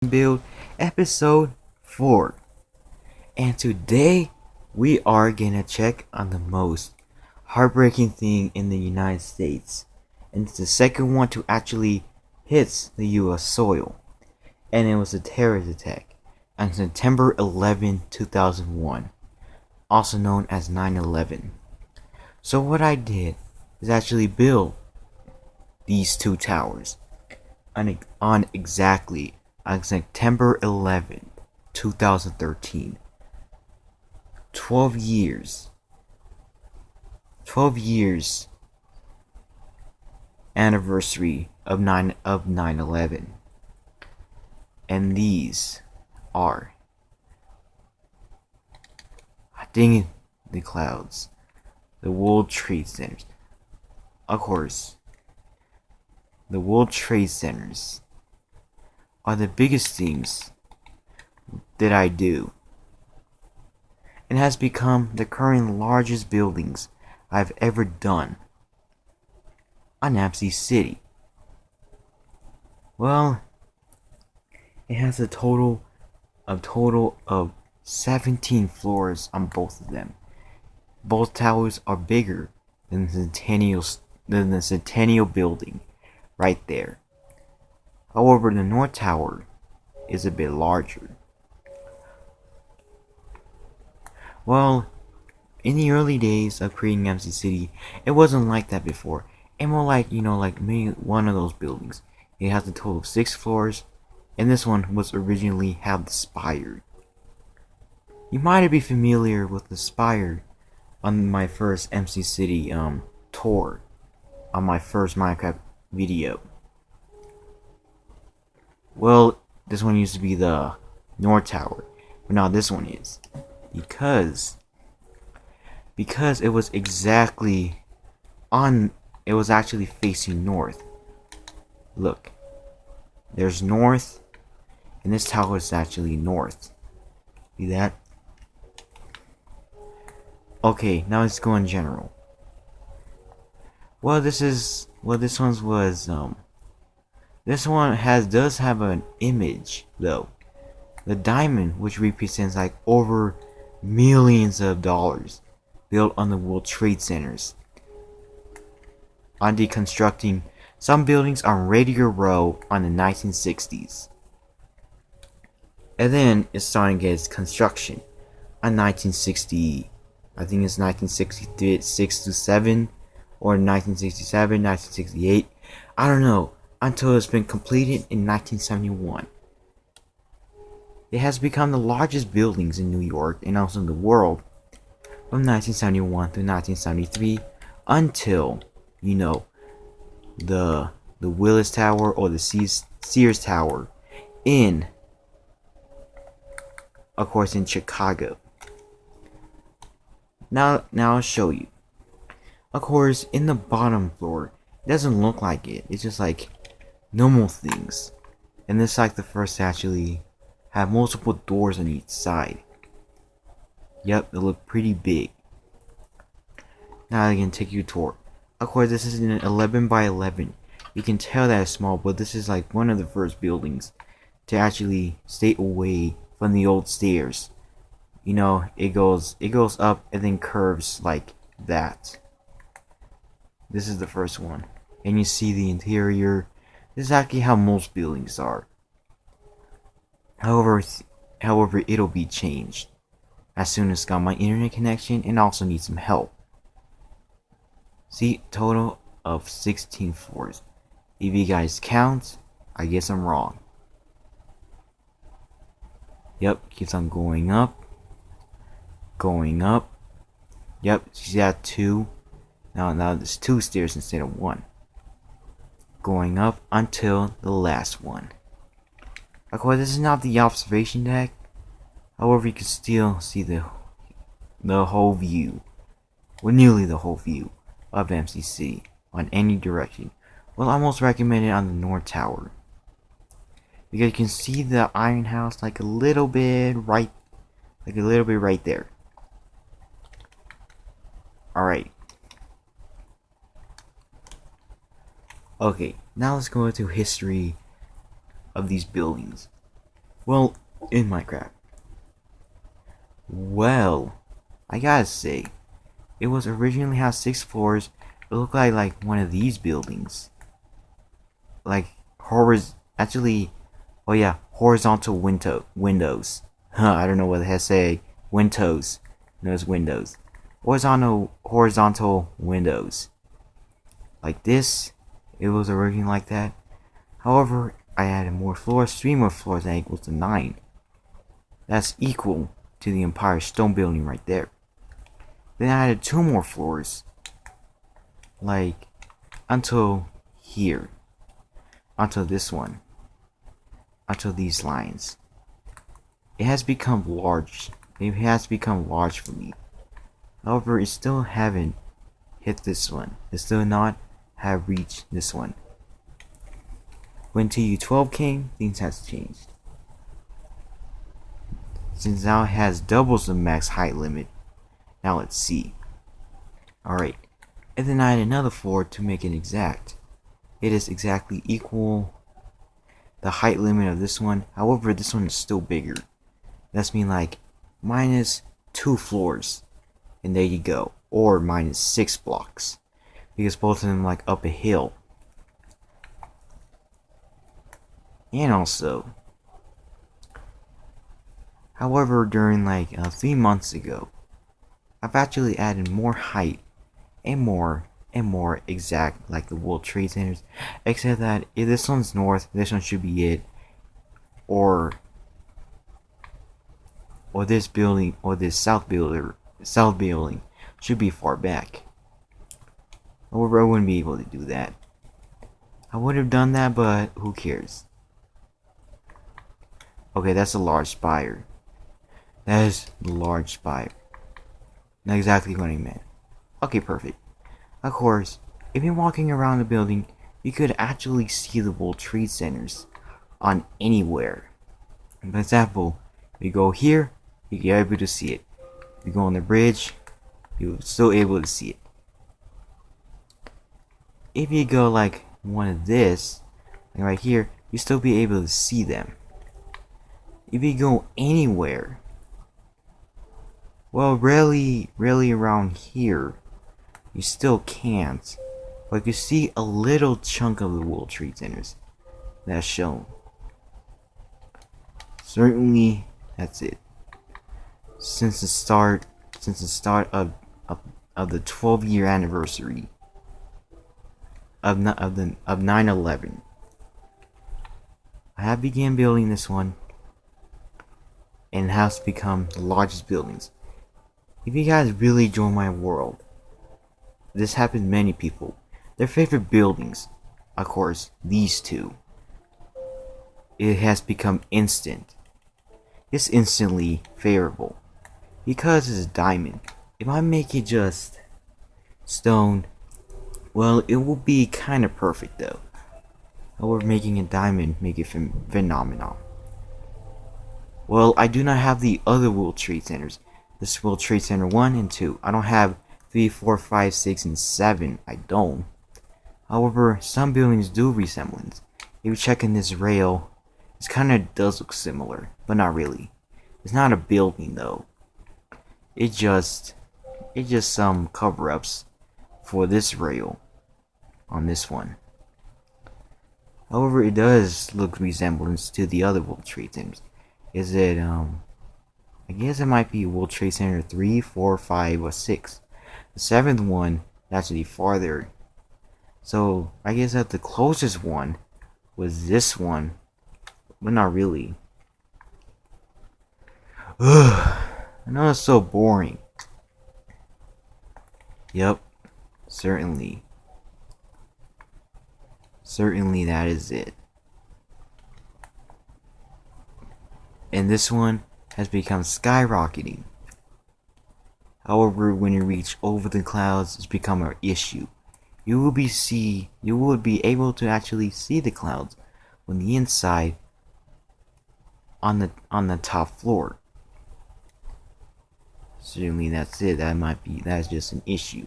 Build Episode 4. And today we are gonna check on the most heartbreaking thing in the United States. And it's the second one to actually hit the US soil. And it was a terrorist attack on September 2001, also known as 9/11. So what I did is actually build these two towers on exactly on September 11th, 2013. 12 years. 12 years anniversary of 9/11. And these are ding the clouds, the World Trade Centers. Of course, the World Trade Centers are the biggest things that I do, and has become the current largest buildings I've ever done on MC City. Well, it has a total of 17 floors on both of them. Both towers are bigger than the Centennial building right there. However, the North Tower is a bit larger. Well, in the early days of creating MC City, it wasn't like that before. And more like, like maybe one of those buildings. It has a total of 6 floors, and this one was originally had the spire. You might be familiar with the spire on my first MC City tour, on my first Minecraft video. Well, this one used to be the North Tower, but now this one is. Because it was it was actually facing north. Look, there's north, and this tower is actually north. See that? Okay, now let's go in general. Well, this one does have an image though. The diamond, which represents like over millions of dollars built on the World Trade Centers, on deconstructing some buildings on Radio Row on the 1960s. And then it started to get its construction on 1960, I think it's 1966 to 7, or 1967, 1968, I don't know, until it's been completed in 1971. It has become the largest buildings in New York and also in the world from 1971 to 1973 until, the Willis Tower or the Sears Tower in, of course, in Chicago. Now I'll show you. Of course, in the bottom floor, it doesn't look like it. It's just like normal things. And this is like the first to actually have multiple doors on each side. Yep, they look pretty big. Now I can take you a tour. Of course, this is an 11 by 11. You can tell that it's small, but this is like one of the first buildings to actually stay away from the old stairs. It goes up and then curves like that. This is the first one. And you see the interior. This is actually how most buildings are. However, it'll be changed as soon as I got my internet connection and also need some help. See, total of 16 floors. If you guys count, I guess I'm wrong. Yep, keeps on going up. Going up. Yep, see that 2. Now there's 2 stairs instead of 1. Going up until the last one. Of course, this is not the observation deck. However, you can still see the whole view, or nearly the whole view of MCC on any direction. Well, I most recommend it on the North Tower, because you can see the Iron House like a little bit right there. Alright. Okay, now let's go into history of these buildings. Well, in Minecraft. Well, I gotta say, it was originally had 6 floors. It looked like one of these buildings. Like actually, oh yeah, horizontal windows. I don't know what the heck say. Windows. No, it's windows. Horizontal windows. Like this, it was originally like that. However, I added more floors, 3 more floors, that equals to 9. That's equal to the Empire Stone Building right there. Then I added 2 more floors, like until here, until this one, until these lines. It has become large. It has become large for me. However, it still haven't hit this one. It still not have reached this one. When TU12 came, things has changed. Since now it has doubles the max height limit. Now let's see. Alright, and then I add another floor to make it exact. It is exactly equal the height limit of this one. However, this one is still bigger. That's mean like minus 2 floors. And there you go. Or minus 6 blocks. Because both of them like up a hill. And also, however, during like 3 months ago, I've actually added more height and more exact, like the World Trade Centers, except that if this one's north, this one should be it, or this building, or this south building should be far back. However, I wouldn't be able to do that. I would have done that, but who cares? Okay, that's a large spire. That is the large spire. Not exactly what I meant. Okay, perfect. Of course, if you're walking around the building, you could actually see the World Trade Centers on anywhere. For example, if you go here, you're able to see it. If you go on the bridge, you're still able to see it. If you go like one of this, like right here, you still be able to see them. If you go anywhere, well, really around here, you still can't. But you see a little chunk of the World Trade Centers that's shown. Certainly, that's it. Since the start of the 12-year anniversary of 9/11, I have began building this one, and it has become the largest buildings. If you guys really join my world, this happened to many people. Their favorite buildings, of course, these two. It has become instant. It's instantly favorable. Because it's a diamond. If I make it just stone, well, it will be kind of perfect though. However, making a diamond make it phenomenal. Well, I do not have the other World Trade Centers. This World Trade Center 1 and 2. I don't have 3, 4, 5, 6, and 7. I don't. However, some buildings do resemblance. If you check in this rail, it kind of does look similar, but not really. It's not a building though. It's just some cover-ups for this rail on this one. However, it does look resemblance to the other World Trade Centers. Is it I guess it might be World Trade Center 3, 4, 5, or 6. The 7th one is actually farther. So I guess that the closest one was this one, but not really. Ugh, I know it's so boring. Yep, certainly. Certainly that is it. And this one has become skyrocketing. However, when you reach over the clouds, it's become an issue. You would be able to actually see the clouds on the inside on the top floor. Certainly that's it. That's just an issue.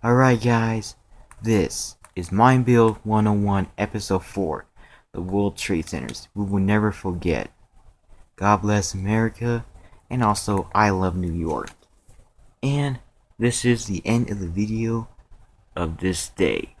Alright guys, this is Minebuild 101 episode 4. the World Trade Centers. We will never forget. God bless America, and also I love New York. And this is the end of the video of this day.